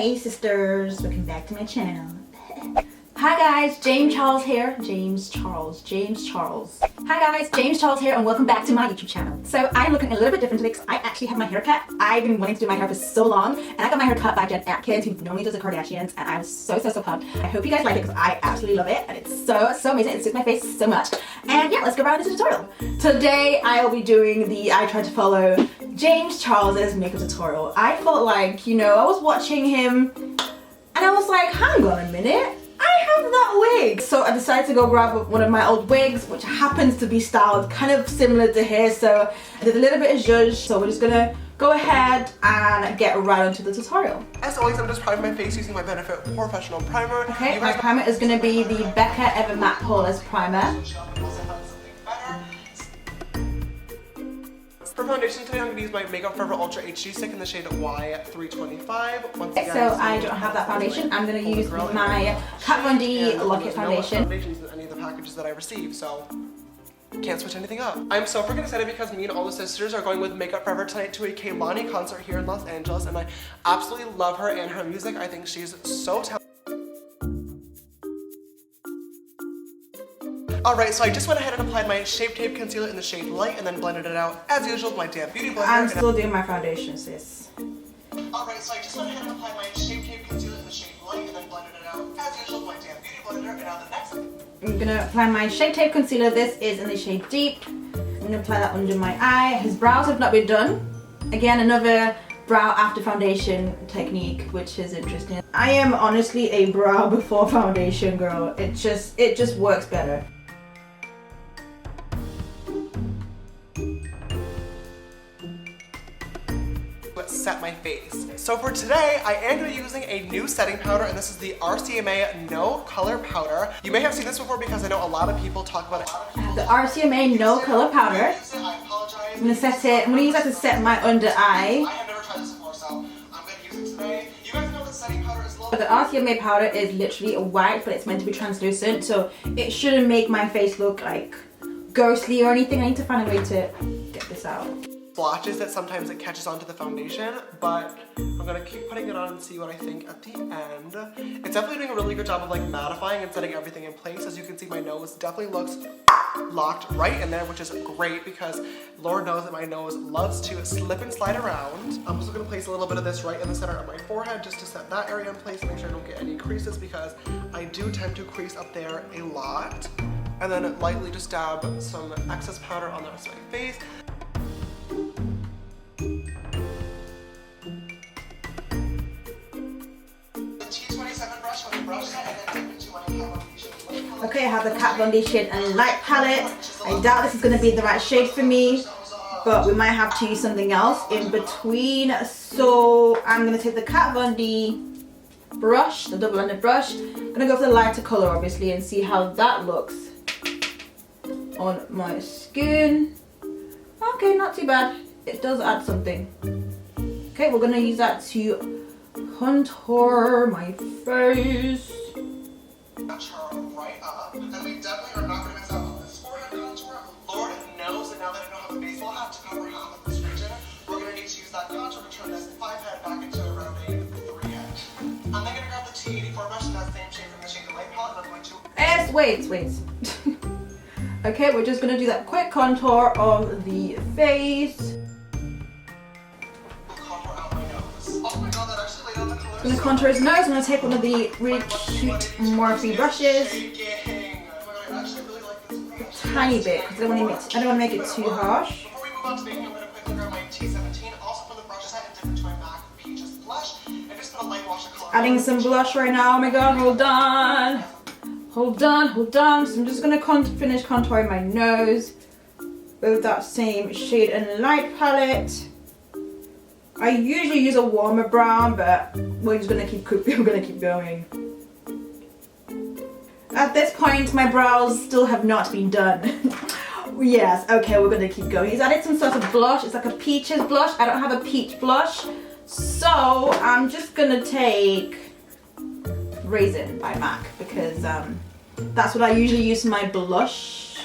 Hey sisters, welcome back to my channel. Hi guys, James Charles here. James Charles. Hi guys, James Charles here and welcome back to my YouTube channel. So I'm looking a little bit different today because I actually have my hair cut. I've been wanting to do my hair for so long and I got my hair cut by Jennie Jenkins, who normally does the Kardashians, and I was so pumped. I hope you guys like it because I absolutely love it and it's so amazing. It suits my face so much. And yeah, let's go right into the tutorial. Today I will be doing I tried to follow James Charles's makeup tutorial. I felt like, you know, I was watching him and I was like, hang on a minute. I have that wig. So I decided to go grab one of my old wigs, which happens to be styled kind of similar to his. So I did a little bit of zhuzh. So we're just gonna go ahead and get right into the tutorial. As always, I'm just priming my face using my Benefit Professional Primer. Okay, my primer is gonna be the Becca Ever Matte Poreless Primer. For foundation today, I'm going to use my Makeup Forever Ultra HD Stick in the shade Y325. Once again, so I don't have that foundation. I'm going to use my Kat Von D Lock-It Foundation. No foundations in any of the packages that I received, so can't switch anything up. I'm so freaking excited because me and all the sisters are going with Makeup Forever tonight to a Kehlani concert here in Los Angeles, and I absolutely love her and her music. I think she's so talented. Alright, so I just went ahead and applied my Shape Tape Concealer in the shade Light and then blended it out as usual with my damp beauty blender. I'm still doing my foundation, sis. Alright, so I just went ahead and applied my Shape Tape Concealer in the shade Light and then blended it out as usual with my damp beauty blender. And now the next thing. I'm gonna apply my Shape Tape Concealer. This is in the shade Deep. I'm gonna apply that under my eye. His brows have not been done. Again, another brow after foundation technique, which is interesting. I am honestly a brow before foundation girl. It just works better. Set my face. So for today, I am going to be using a new setting powder, and this is the RCMA No Color Powder. You may have seen this before because I know a lot of people talk about it. I have the RCMA No Color Powder. I'm going to use that to set my under eye. I have never tried this before, so I'm going to use it today. You guys know the setting powder is low. But the RCMA powder is literally white, but it's meant to be translucent, so it shouldn't make my face look like ghostly or anything. I need to find a way to get this out. Splotches that sometimes it catches onto the foundation, but I'm gonna keep putting it on and see what I think at the end. It's definitely doing a really good job of like mattifying and setting everything in place. As you can see, my nose definitely looks locked right in there, which is great because Lord knows that my nose loves to slip and slide around. I'm also gonna place a little bit of this right in the center of my forehead just to set that area in place and make sure I don't get any creases because I do tend to crease up there a lot. And then lightly just dab some excess powder on the rest of my face. Okay, I have the Kat Von D shade and light palette. I doubt this is going to be the right shade for me, but we might have to use something else in between. So I'm going to take the Kat Von D brush, the double-ended brush. I'm going to go for the lighter color, obviously, and see how that looks on my skin. Okay, not too bad. It does add something. Okay, we're going to use that to contour my face. Right up, and we definitely are not going to miss out on this forehead contour. Lord knows that now that I know how the base will have to cover half of this region, we're going to need to use that contour to turn this 5 head back into around a 3 head. I'm then going to grab the T84 brush in that same shade from the shade of light palette, and I'm going to... Wait. Okay, we're just going to do that quick contour of the face. Contour out my nose. Oh my god, that actually laid out the color. I'm going to contour his nose. I'm going to take one of the really cute Morphe brushes. Tiny bit, because I don't want to make it too harsh. Before we move on to baking, I'm going to quickly grab my T17, also from the brush set and dip into my MAC Peaches blush, and just put a light wash of color. Adding some blush right now. Oh my god, hold on. So I'm just going to finish contouring my nose with that same shade and light palette. I usually use a warmer brown, but we're just going to keep going. At this point, my brows still have not been done. Yes, okay, we're going to keep going. He's added some sort of blush. It's like a peaches blush. I don't have a peach blush, so I'm just going to take Raisin by MAC because that's what I usually use for my blush.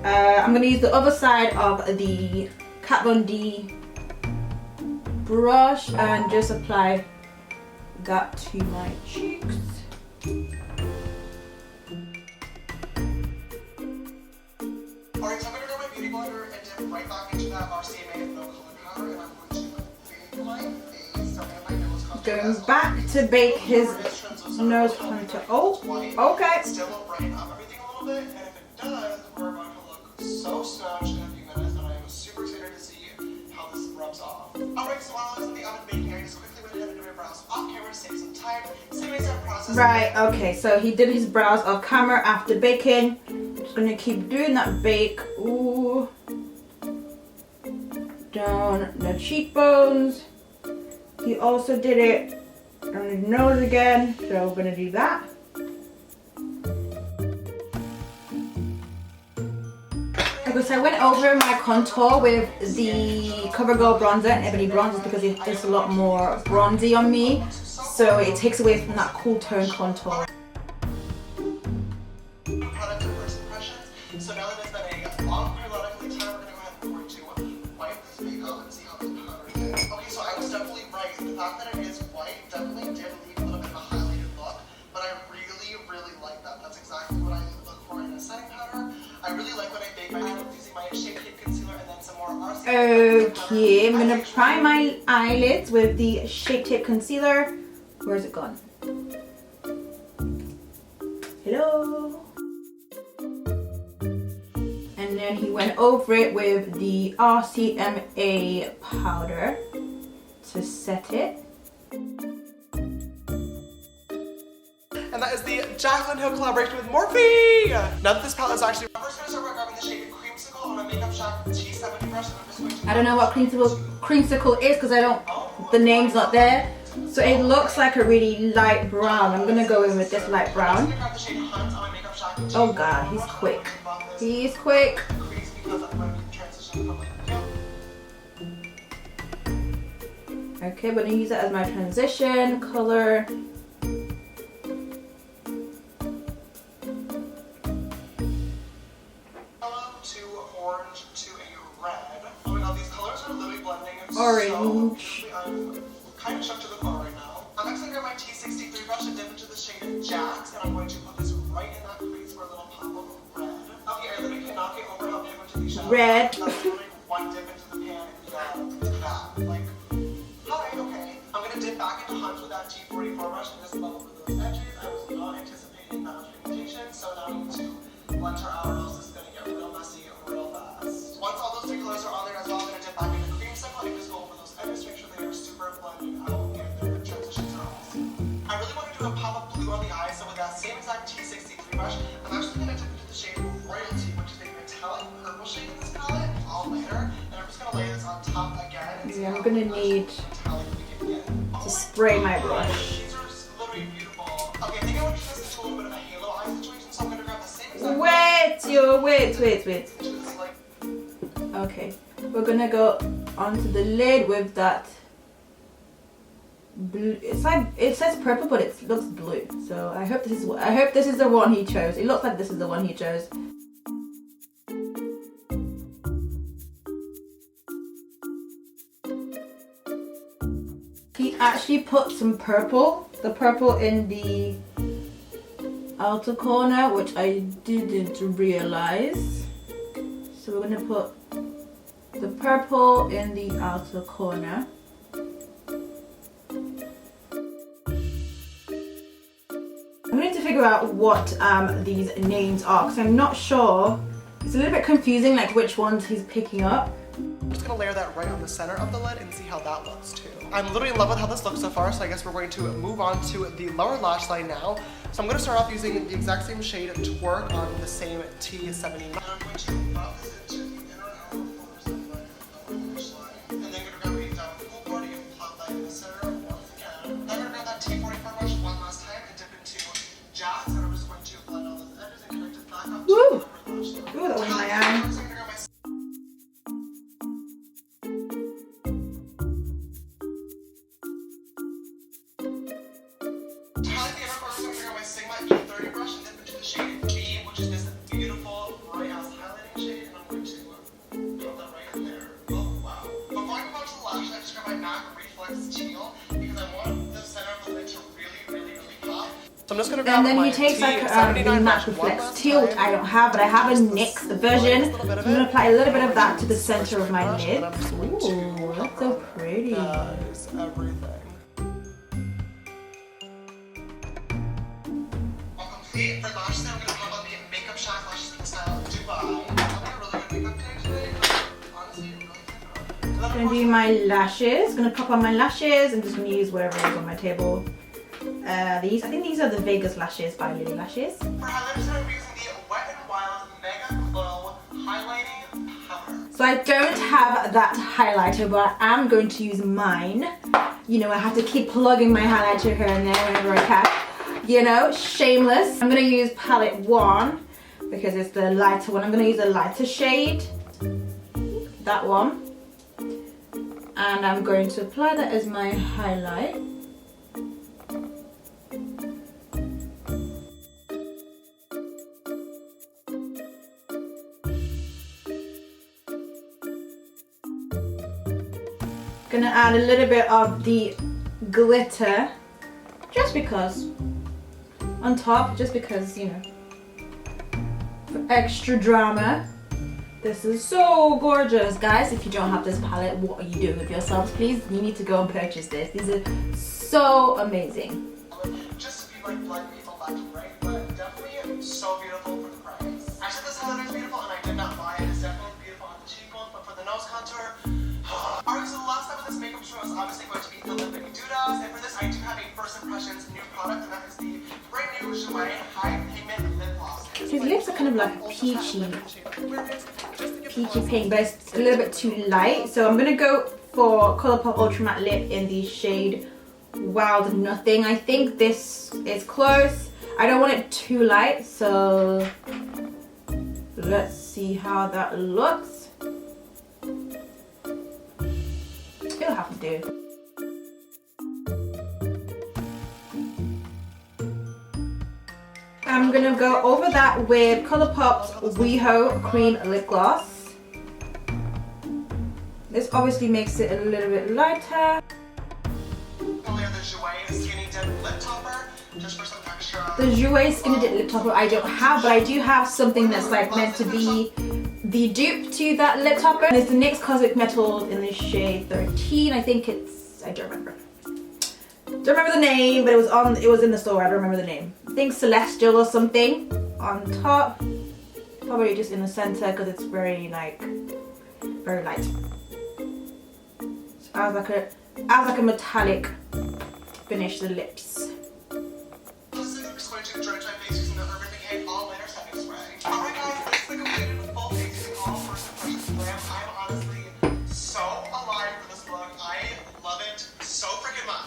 I'm going to use the other side of the Kat Von D brush and just apply got to my cheeks. Alright, so I'm going to grab my beauty blender and dip right back into that RCMA no color powder, and I'm going to bake my face, starting at my nose contour. Going back to bake his nose contour. Oh, okay. It still will brighten up everything a little bit, and if it does, we're going to look so snatched in a few minutes, and I am super excited to see how this rubs off. Alright, so while I was in the oven baking, I just quickly went ahead and did my brows off camera to save some time. Same exact process. Right, okay, so he did his brows off camera after baking. Just gonna keep doing that bake. Ooh. Down the cheekbones. He also did it on his nose again, so we're gonna do that. Okay, so I went over my contour with the CoverGirl bronzer and Ebony bronzer because it's a lot more bronzy on me, so it takes away from that cool tone contour. Product of first impressions. So now that it's been a long periodical time, we're going to go ahead and wipe this makeup and see how this powder is. Okay, so I was definitely right. The fact that it is white definitely did leave a little bit of a highlighted look, but I really, really like that. That's exactly what I look for in a setting powder. I really like when I bake my eyelids using my Shape Tape concealer and then some more RC. Okay, I'm gonna prime my eyelids with the Shape Tape concealer. Where's it gone? Hello. And then he went over it with the RCMA powder to set it. And that is the Jaclyn Hill collaboration with Morphe! Now that this palette is actually... I'm first going to start by grabbing the shade Creamsicle on a Makeup Shack T70 brush, and I'm just going to... I don't know what creamsicle is because I don't... The name's not there. So it looks like a really light brown. I'm gonna go in with this light brown. Oh god, he's quick. He's quick. Okay, we're gonna use that as my transition color. Yellow to orange to a red. Oh my god, these colors are literally blending. Orange. Kind of shocked to the color right now. I'm actually going to grab my T63 brush and dip into the shade Jax, and I'm going to put this right in that crease for a little pop of red. Okay, I literally cannot get over how pigmented these shadows are. Red. That's literally one dip into the pan and that. Like, hi, okay. I'm going to dip back into Hunt with that T44 brush and just level over those edges. I was not anticipating that much pigmentation, so now we need to blend her out or else this is going to get real messy real fast. Once all those three colors are on there as well, I'm going to dip back into Creamsicle and just go over those edges to make sure they are super blended out and their transitions are awesome. I really want to do a pop of blue on the eyes, so with that same exact T63 brush, I'm actually going to dip into the shade Royalty, which is a metallic purple shade in this palette, all lighter, and I'm just going to lay this on top again. And Yeah, I'm gonna need to spray my brush. These are literally beautiful. Okay, I think I want to use this into a little bit of a halo eye situation, so I'm going to grab the same exact Wait. Okay, we're gonna go onto the lid with that blue. It's like it says purple, but it looks blue. So I hope this is the one he chose. It looks like this is the one he chose. He actually put some purple, the purple in the outer corner, which I didn't realize. So we're gonna put the purple in the outer corner. I'm going to figure out what these names are because I'm not sure. It's a little bit confusing, like which ones he's picking up. I'm just gonna layer that right on the center of the lid and see how that looks too. I'm literally in love with how this looks so far, so I guess we're going to move on to the lower lash line now. So I'm gonna start off using the exact same shade Twerk on the same T70. And I'm going to rub this into the inner outer corners of my lower lash line. And then gonna grab a down full body and plop that in the center once again. Then I'm gonna grab that T44 brush one last time and dip into Jax, and I'm just going to blend all those edges and connect it back up to the lower lash line. Ooh, that went in my eye. Which is this beautiful bright ass highlighting shade, and I'm going So I'm just gonna grab And then my he takes like the 79 natural one flex last teal, which time. I don't have, but I have a NYX version. I'm gonna apply a little bit of that to the center of my lid. Ooh, that's so pretty. That is everything. For lashes, I'm gonna pop on the Makeup Shack Lashes in style Dubai. I'm having a really good makeup day today. Honestly, really I'm gonna do my lashes. Gonna pop on my lashes. I'm just gonna use whatever is on my table. I think these are the Vegas lashes by Lily Lashes. For highlighters, I'm using the Wet n Wild Mega Glow Highlighting Powder. So I don't have that highlighter, but I am going to use mine. You know, I have to keep plugging my highlighter here and there whenever I can. You know, shameless. I'm gonna use palette 1 because it's the lighter one. I'm gonna use a lighter shade, that one. And I'm going to apply that as my highlight. Gonna add a little bit of the glitter, just because, on top, just because, you know, for extra drama. This is so gorgeous, guys. If you don't have this palette, what are you doing with yourselves? Please, you need to go and purchase this. These are so amazing. Just to be like blood people left and right, but definitely so beautiful for the price. I said this highlighter is beautiful and I did not buy it. It's definitely beautiful on the cheekbone, but for the nose contour, alright, so the last step of this makeup show is obviously going to be the lip and doodads, and for this I do have a first impressions new product, and that is the brand new Jouer High Pigment Lip Gloss. His lips are kind of like peachy pink, but it's a little bit too light. So I'm gonna go for Colourpop Ultra Matte Lip in the shade Wild Nothing. I think this is close. I don't want it too light, so let's see how that looks. It'll have to do. I'm gonna go over that with Colourpop's WeHo Cream Lip Gloss. This obviously makes it a little bit lighter. The Jouer Skinny Dip Lip Topper, just for some extra. The Jouer Skinny Dip Lip Topper I don't have, but I do have something that's like meant to be the dupe to that lip topper. There's the NYX Cosmic Metal in the shade 13. I think it's, I don't remember. Don't remember the name, but it was in the store. I don't remember the name. I think Celestial or something on top. Probably just in the center because it's very like very light. So as like a metallic finish the lips. I'm just going to drench my face using the Urban Decay All Layer Setting Spray. Alright guys, this is the completed full face using all first impressions glam. I'm honestly so alive for this look. I love it so freaking much.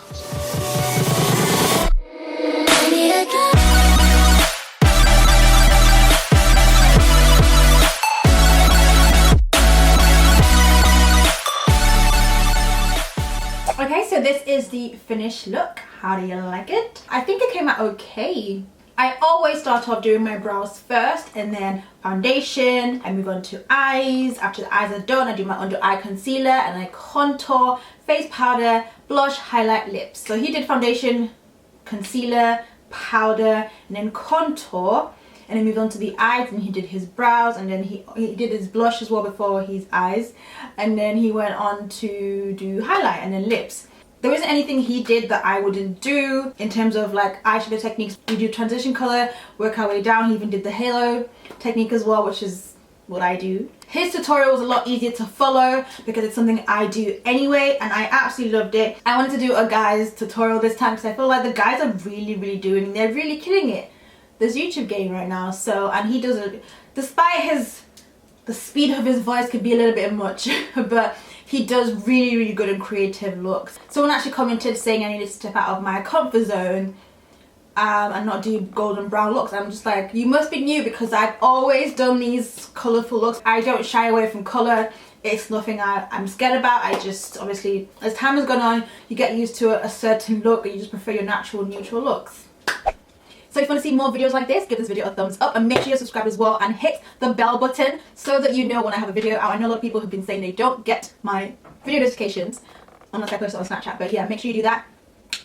Okay, so this is the finished look. How do you like it? I think it came out okay. I always start off doing my brows first and then foundation. I move on to eyes. After the eyes are done, I do my under eye concealer and I contour, face powder, blush, highlight, lips. So he did foundation, concealer, powder, and then contour. And then moved on to the eyes and he did his brows, and then he did his blush as well before his eyes, and then he went on to do highlight and then lips. There isn't anything he did that I wouldn't do in terms of like eyeshadow techniques. We do transition color, work our way down. He even did the halo technique as well, which is what I do. His tutorial was a lot easier to follow because it's something I do anyway, and I absolutely loved it. I wanted to do a guy's tutorial this time because I feel like the guys are really doing, they're really killing it. This YouTube game right now, so, and he does it despite the speed of his voice could be a little bit much, but he does really good and creative looks. Someone actually commented saying I needed to step out of my comfort zone and not do golden brown looks. I'm just like, you must be new because I've always done these colourful looks. I don't shy away from colour. It's nothing I'm scared about. I just, obviously, as time has gone on, you get used to a certain look and you just prefer your natural neutral looks. So if you want to see more videos like this, give this video a thumbs up and make sure you subscribe as well and hit the bell button so that you know when I have a video out. I know a lot of people have been saying they don't get my video notifications unless I post it on Snapchat, but yeah, make sure you do that.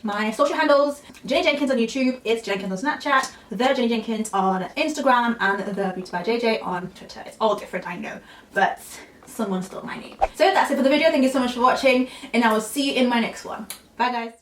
My social handles, Jennie Jenkins on YouTube, it's Jenkins on Snapchat, the Jennie Jenkins on Instagram, and the Beauty by JJ on Twitter. It's all different, I know, but someone stole my name. So that's it for the video. Thank you so much for watching, and I will see you in my next one. Bye guys.